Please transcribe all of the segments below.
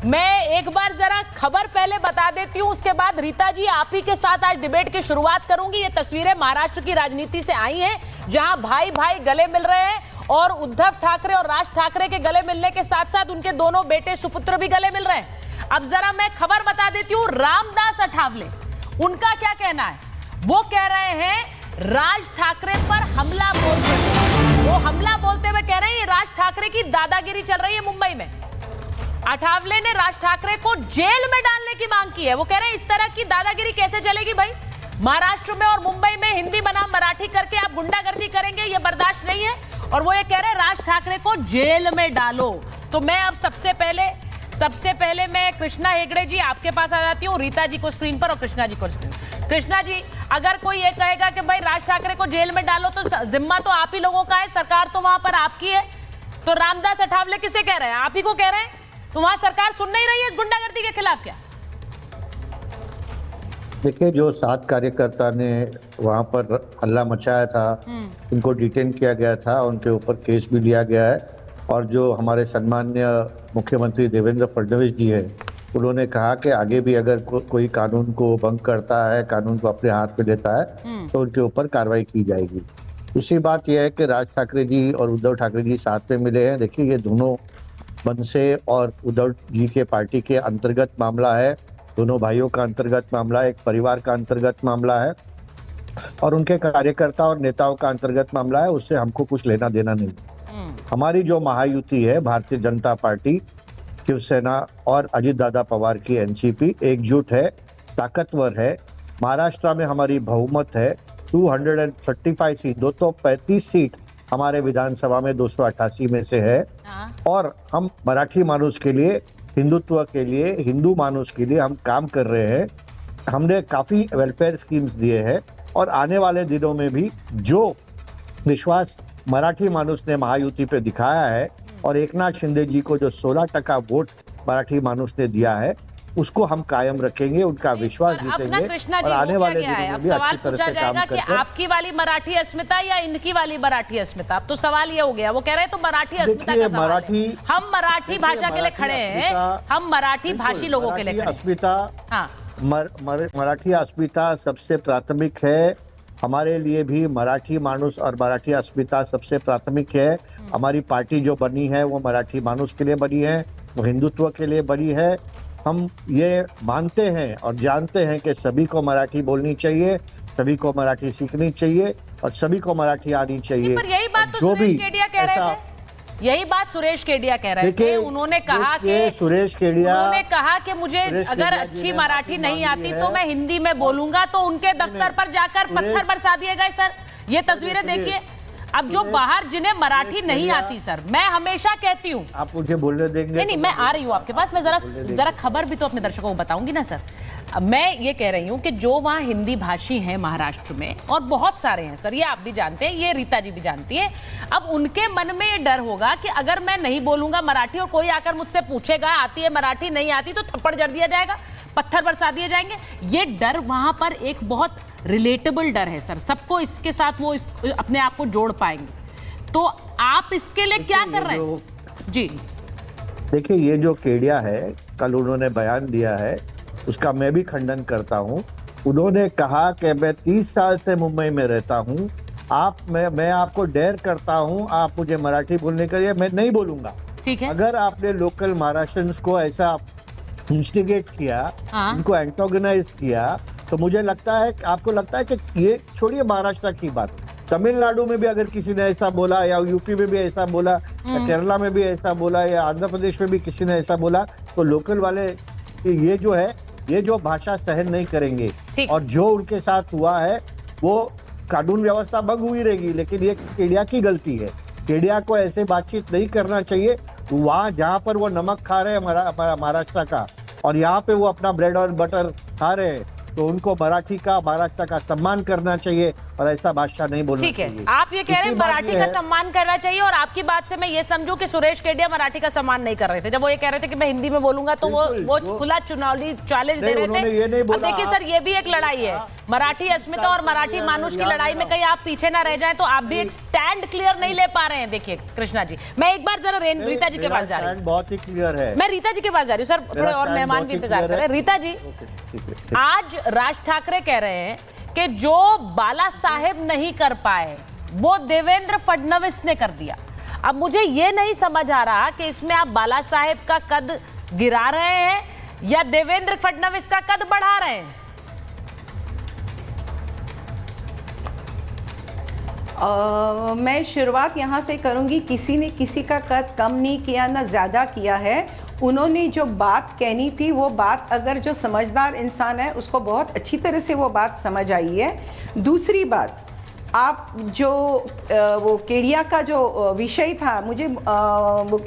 मैं एक बार जरा खबर पहले बता देती हूं, उसके बाद रीता जी आप ही के साथ आज डिबेट की शुरुआत करूंगी। ये तस्वीरें महाराष्ट्र की राजनीति से आई हैं, जहां भाई भाई गले मिल रहे हैं और उद्धव ठाकरे और राज ठाकरे के गले मिलने के साथ साथ उनके दोनों बेटे सुपुत्र भी गले मिल रहे हैं। अब जरा मैं खबर बता देती हूँ। रामदास अठावले, उनका क्या कहना है? वो कह रहे हैं राज ठाकरे पर हमला बोलते हुए, वो हमला बोलते हुए कह रहे हैं ये राज ठाकरे की दादागिरी चल रही है मुंबई में। अठावले ने राज ठाकरे को जेल में डालने की मांग की है। वो कह रहे हैं इस तरह की दादागिरी कैसे चलेगी भाई? महाराष्ट्र में और मुंबई में हिंदी बनाम मराठी करके आप गुंडागर्दी करेंगे, ये बर्दाश्त नहीं है। और वो ये कह रहे हैं राज ठाकरे को जेल में डालो। तो मैं अब सबसे पहले मैं कृष्णा हेगड़े जी आपके पास आ जाती हूँ, रीता जी को स्क्रीन पर और कृष्णा जी को स्क्रीन। कृष्णा जी, अगर कोई ये कहेगा कि भाई राज ठाकरे को जेल में डालो तो जिम्मा तो आप ही लोगों का है, सरकार तो वहां पर आपकी है, तो रामदास अठावले किसे कह रहे हैं? आप ही को कह रहे हैं। तो वहां सरकार सुन नहीं रही है इस गुंडागर्दी के खिलाफ क्या? देखिए, जो 7 कार्यकर्ता ने वहां पर हल्ला मचाया था, उनको डिटेन किया गया था, उनके ऊपर केस भी लिया गया है। और जो हमारे सम्माननीय मुख्यमंत्री देवेंद्र फडणवीस जी है, उन्होंने कहा कि आगे भी अगर कोई कानून को भंग करता है, कानून को अपने हाथ में लेता है, तो उनके ऊपर कार्रवाई की जाएगी। दूसरी बात यह है कि राज ठाकरे जी और उद्धव ठाकरे जी साथ में मिले हैं। देखिए, ये दोनों मनसे और उद्धव जी के पार्टी के अंतर्गत मामला है, दोनों भाइयों का अंतर्गत मामला है, एक परिवार का अंतर्गत मामला है और उनके कार्यकर्ता और नेताओं का अंतर्गत मामला है। उससे हमको कुछ लेना देना नहीं। हमारी जो महायुति है, भारतीय जनता पार्टी, शिवसेना और अजित दादा पवार की एनसीपी एकजुट है, ताकतवर है। महाराष्ट्र में हमारी बहुमत है, 235 सीट, 235 सीट हमारे विधानसभा में 288 में से है। और हम मराठी मानुष के लिए, हिंदुत्व के लिए, हिंदू मानुष के लिए हम काम कर रहे हैं। हमने काफी वेलफेयर स्कीम्स दिए हैं और आने वाले दिनों में भी जो विश्वास मराठी मानुष ने महायुति पे दिखाया है और एकनाथ शिंदे जी को जो 16% वोट मराठी मानुष ने दिया है, उसको हम कायम रखेंगे, उनका विश्वास जीतेंगे। कृष्णा जी, आने वाले दिनों में भी सवाल पूछा जाएगा कि आपकी वाली मराठी अस्मिता या इनकी वाली मराठी अस्मिता। अब तो सवाल ये हो गया, वो कह रहे हैं तो मराठी अस्मिता का सवाल है। हम मराठी भाषा के लिए खड़े हैं, हम मराठी भाषी लोगों के लिए खड़े हैं। अस्मिता, मराठी अस्मिता सबसे प्राथमिक है। हमारे लिए भी मराठी मानुष और मराठी अस्मिता सबसे प्राथमिक है। हमारी पार्टी जो बनी है वो मराठी मानुष के लिए बनी है, वो हिंदुत्व के लिए बनी है। हम ये मानते हैं और जानते हैं कि सभी को मराठी बोलनी चाहिए, सभी को मराठी सीखनी चाहिए और सभी को मराठी आनी चाहिए। पर यही बात तो सुरेश केडिया कह रहे थे, यही बात सुरेश केडिया कह रहे थे। उन्होंने कहा कि सुरेश केडिया, उन्होंने कहा कि मुझे अगर अच्छी मराठी नहीं आती तो मैं हिंदी में बोलूंगा, तो उनके दफ्तर पर जाकर पत्थर बरसा दिए गए। सर, ये तस्वीरें देखिए। अब जो बाहर जिन्हें मराठी नहीं आती, सर, मैं हमेशा कहती हूँ, आप मुझे बोलने देंगे? नहीं, मैं आ रही हूँ आपके पास। मैं जरा खबर भी तो अपने दर्शकों को बताऊंगी ना सर। मैं ये कह रही हूँ कि जो वहाँ हिंदी भाषी हैं महाराष्ट्र में, और बहुत सारे हैं सर, ये आप भी जानते हैं, ये रीता जी भी जानती है। अब उनके मन में ये डर होगा कि अगर मैं नहीं बोलूंगा मराठी और कोई आकर मुझसे पूछेगा आती है मराठी, नहीं आती, तो थप्पड़ जड़ दिया जाएगा, पत्थर बरसा दिए जाएंगे। ये डर वहां पर एक बहुत रिलेटेबल डर है सर, सबको इसके साथ वो अपने आप को जोड़ पाएंगे। तो आप इसके लिए क्या कर रहे हैं? जी देखिए, ये जो केडिया है, कल उन्होंने बयान दिया है, उसका मैं भी खंडन करता हूं। उन्होंने कहा कि मैं 30 साल से मुंबई में रहता हूं, मैं आपको डेयर करता हूं, आप मुझे मराठी बोलने के लिए, मैं नहीं बोलूंगा। ठीक है। अगर आपने लोकल महाराष्ट्रियंस को ऐसा इंस्टिगेट किया, उनको एंटोगनाइज किया, तो मुझे लगता है, आपको लगता है कि ये, छोड़िए महाराष्ट्र की बात, तमिलनाडु में भी अगर किसी ने ऐसा बोला, या यूपी में भी ऐसा बोला, या केरला में भी ऐसा बोला, या आंध्र प्रदेश में भी किसी ने ऐसा बोला, तो लोकल वाले ये जो है, ये जो भाषा सहन नहीं करेंगे। और जो उनके साथ हुआ है वो कानून व्यवस्था भंग हुई रहेगी। लेकिन ये केडिया की गलती है। केडिया को ऐसे बातचीत नहीं करना चाहिए। वहाँ जहाँ पर वो नमक खा रहे हैं महाराष्ट्र का, और यहाँ पे वो अपना ब्रेड और बटर खा रहे हैं, तो उनको मराठी का, महाराष्ट्र का सम्मान करना चाहिए और ऐसा भाषा नहीं बोलना ठीक है, चाहिए। आप ये कह रहे हैं दूसरी बात मराठी ये का है- सम्मान करना चाहिए, और आपकी बात से मैं ये समझूं कि सुरेश केडिया मराठी का सम्मान नहीं कर रहे थे। जब वो ये कह रहे थे कि मैं हिंदी में बोलूंगा तो वो खुला चुनावी चैलेंज दे रहे उन्होंने ये नहीं थे। अब बोला। देखिए सर, ये भी एक लड़ाई है, मराठी अस्मिता और मराठी मानुष की लड़ाई में कहीं आप पीछे ना रह जाएं, तो आप भी एक स्टैंड क्लियर नहीं ले पा रहे हैं। देखिए कृष्णा जी, मैं एक बार जरा रीता जी के पास जा रही हूँ, बहुत ही क्लियर है। मैं रीता जी के पास जा रही हूँ सर, थोड़े और मेहमान भी इंतजार कर रहे हैं। रीता जी, आज राज ठाकरे कह रहे हैं कि जो बाला साहेब नहीं कर पाए वो देवेंद्र फडणवीस ने कर दिया। अब मुझे ये नहीं समझ आ रहा कि इसमें आप बाला साहेब का कद गिरा रहे हैं या देवेंद्र फडणवीस का कद बढ़ा रहे हैं। मैं शुरुआत यहाँ से करूँगी, किसी ने किसी का कद कम नहीं किया ना ज़्यादा किया है। उन्होंने जो बात कहनी थी वो बात, अगर जो समझदार इंसान है उसको बहुत अच्छी तरह से वो बात समझ आई है। दूसरी बात, आप जो वो केडिया का जो विषय था, मुझे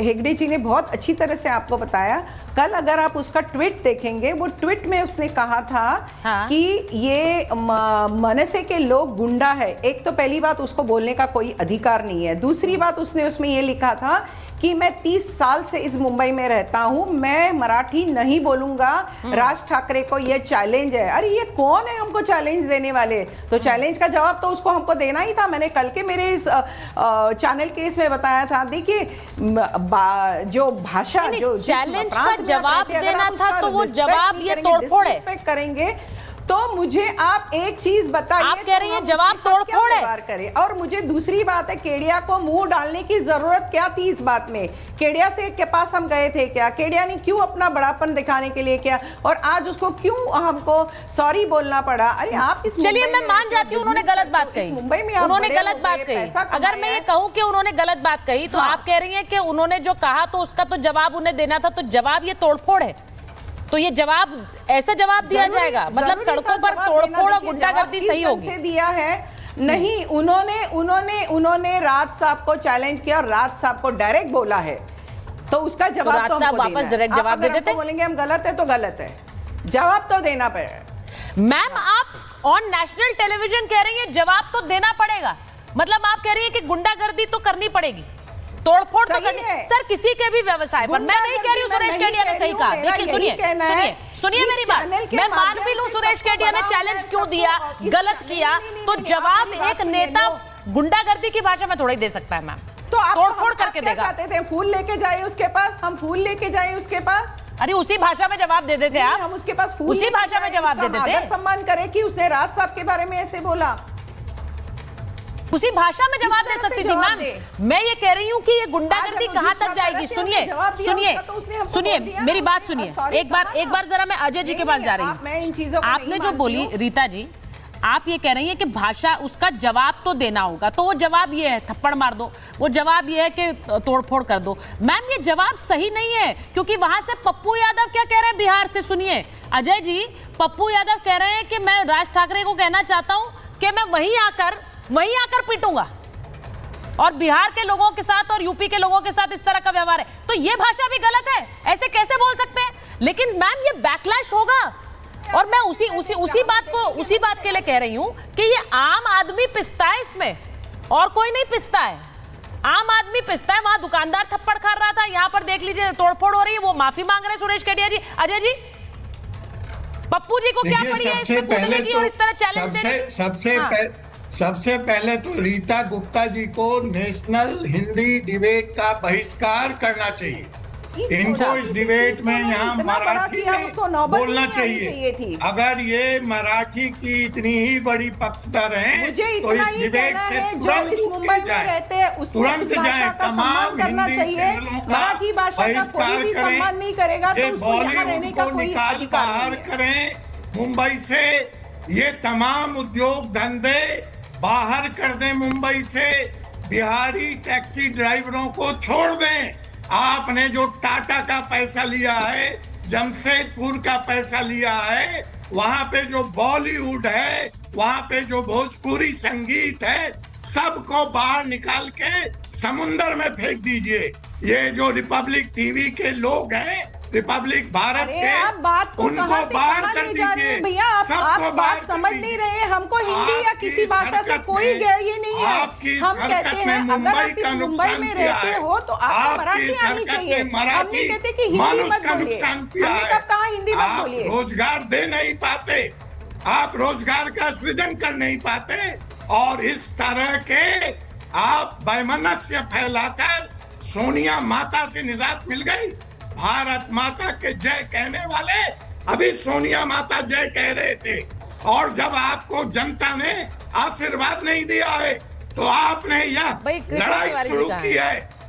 हेगड़े जी ने बहुत अच्छी तरह से आपको बताया। कल अगर आप उसका ट्वीट देखेंगे, वो ट्वीट में उसने कहा था हाँ। कि ये मनसे के लोग गुंडा है। एक तो पहली बात, उसको बोलने का कोई अधिकार नहीं है। दूसरी बात, उसने उसमें ये लिखा था कि मैं 30 साल से इस मुंबई में रहता हूं, मैं मराठी नहीं बोलूंगा, राज ठाकरे को ये चैलेंज है। अरे ये कौन है हमको चैलेंज देने वाले? तो चैलेंज का जवाब तो उसको हमको देना ही था। मैंने कल के मेरे इस चैनल के इसमें बताया था। देखिए, जो भाषा, जो चैलेंज का जवाब देना था, तो वो जवाब ये तोड़फोड़ है। करेंगे तो मुझे आप एक चीज बताइए। आप कह रही हैं जवाब तोड़फोड़ है। और मुझे दूसरी बात है, केडिया को मुंह डालने की जरूरत क्या थी इस बात में? केडिया से के पास हम गए थे क्या? केडिया ने क्यों अपना बड़ापन दिखाने के लिए किया, और आज उसको क्यों हमको सॉरी बोलना पड़ा? अरे आप इस, चलिए मैं मान जाती हूँ उन्होंने गलत बात कही, मुंबई में उन्होंने गलत बात कही। अगर मैं ये कहूँ कि उन्होंने गलत बात कही, तो आप कह रही हैं कि उन्होंने जो कहा तो उसका तो जवाब उन्हें देना था, तो जवाब ये तोड़फोड़ है। तो ये जवाब, ऐसा जवाब दिया जाएगा, मतलब सड़कों पर तोड़फोड़ और गुंडागर्दी सही होगी? दिया है नहीं, उन्होंने राज साहब को चैलेंज किया और राज साहब को डायरेक्ट बोला है, तो उसका जवाब राज साहब वापस डायरेक्ट जवाब दे देते। बोलेंगे हम गलत है तो गलत है, जवाब तो देना पड़ेगा। मैम, आप ऑन नेशनल टेलीविजन कह रही हैं जवाब तो देना पड़ेगा, मतलब आप कह रही हैं कि गुंडागर्दी तो करनी पड़ेगी, तोड़फोड़ तो करनी। सर, किसी के भी व्यवसाय पर, मैं नहीं कह रही हूँ सुरेश केडिया ने सही कहा। देखिए, सुनिए मेरी बात, मैं मान भी लूं सुरेश केडिया ने चैलेंज क्यों दिया, गलत किया, तो जवाब एक नेता गुंडागर्दी की भाषा में थोड़ा ही दे सकता है मैम, तो आप तोड़फोड़ करके देगा। चाहते थे फूल लेके जाए उसके पास, हम फूल लेके जाए उसके पास? अरे उसी भाषा में जवाब दे देते आप, हम उसके पास फूल, उसी भाषा में जवाब दे देते, सम्मान करे कि उसने राज साहब के बारे में ऐसे बोला, उसी भाषा में जवाब दे सकती थी मैम। मैं ये कह रही हूँ कि ये गुंडागर्दी कहां तक जाएगी? सुनिए मेरी बात सुनिए, एक बार जरा मैं अजय जी के पास जा रही हूँ। आपने जो बोली रीता जी, आप ये कह रही हैं कि भाषा, उसका जवाब तो देना होगा, तो वो जवाब ये है थप्पड़ मार दो, वो जवाब ये है कि तोड़फोड़ कर दो। मैम, ये जवाब सही नहीं है, क्योंकि वहां से पप्पू यादव क्या कह रहे हैं बिहार से, सुनिए अजय जी। पप्पू यादव कह रहे हैं कि मैं राज ठाकरे को कहना चाहता हूं कि मैं वहीं आकर पीटूंगा, और बिहार के लोगों के साथ और यूपी के लोगों के साथ इस तरह का व्यवहार है, तो ये भाषा भी गलत है, ऐसे कैसे बोल सकते हैं? लेकिन मैम, ये बैकलैश होगा, और मैं उसी बात के लिए कह रही हूं कि ये आम आदमी पिसता है इसमें, और कोई नहीं पिसता है, आम आदमी पिसता है। वहां दुकानदार थप्पड़ खा रहा था, यहां पर देख लीजिए तोड़फोड़ हो रही है, वो माफी मांग रहे हैं सुरेश केडिया जी। अजय जी, पप्पू जी को क्या पड़ी है इसमें कूदने की और इस तरह चैलेंज देने? सबसे पहले तो रीता गुप्ता जी को नेशनल हिंदी डिबेट का बहिष्कार करना चाहिए। इनको इस डिबेट में यहाँ मराठी में बोलना चाहिए। अगर ये मराठी की इतनी ही बड़ी पक्षधर हैं, तो इस डिबेट से तुरंत जाए, तमाम हिंदी चैनलों का बहिष्कार करें, ये बॉलीवुड को निकाल बाहर करें मुंबई से, ये तमाम उद्योग धंधे बाहर कर दें मुंबई से, बिहारी टैक्सी ड्राइवरों को छोड़ दें। आपने जो टाटा का पैसा लिया है, जमशेदपुर का पैसा लिया है, वहां पे जो बॉलीवुड है, वहां पे जो भोजपुरी संगीत है, सबको बाहर निकाल के समुंदर में फेंक दीजिए। ये जो रिपब्लिक टीवी के लोग हैं, रिपब्लिक भारत अरे के, आप बात को उनको कहां से बाहर कहां कर ले जा रहे हैं दीजिए। भैया, आप बात समझ नहीं रहे हैं। हमको हिंदी या किसी भाषा से कोई ये नहीं है। हम कहते हैं अगर आप इस मुंबई में रहते हो तो आपको मराठी आनी चाहिए। हम नहीं कहते कि हिंदी मत बोलिए। हमने कब कहा हिंदी मत आप बोलिए। रोजगार दे नहीं पाते, आप रोजगार का सृजन कर नहीं पाते, और इस तरह के आप वैमनस्य फैलाकर सोनिया माता से निजात मिल गई। भारत माता के जय कहने वाले अभी सोनिया माता जय कह रहे थे, और जब आपको जनता ने आशीर्वाद नहीं दिया है तो आपने यह भाई, कृष्ण लड़ाई तिवारी जी शुरू कहाँ की हैं? है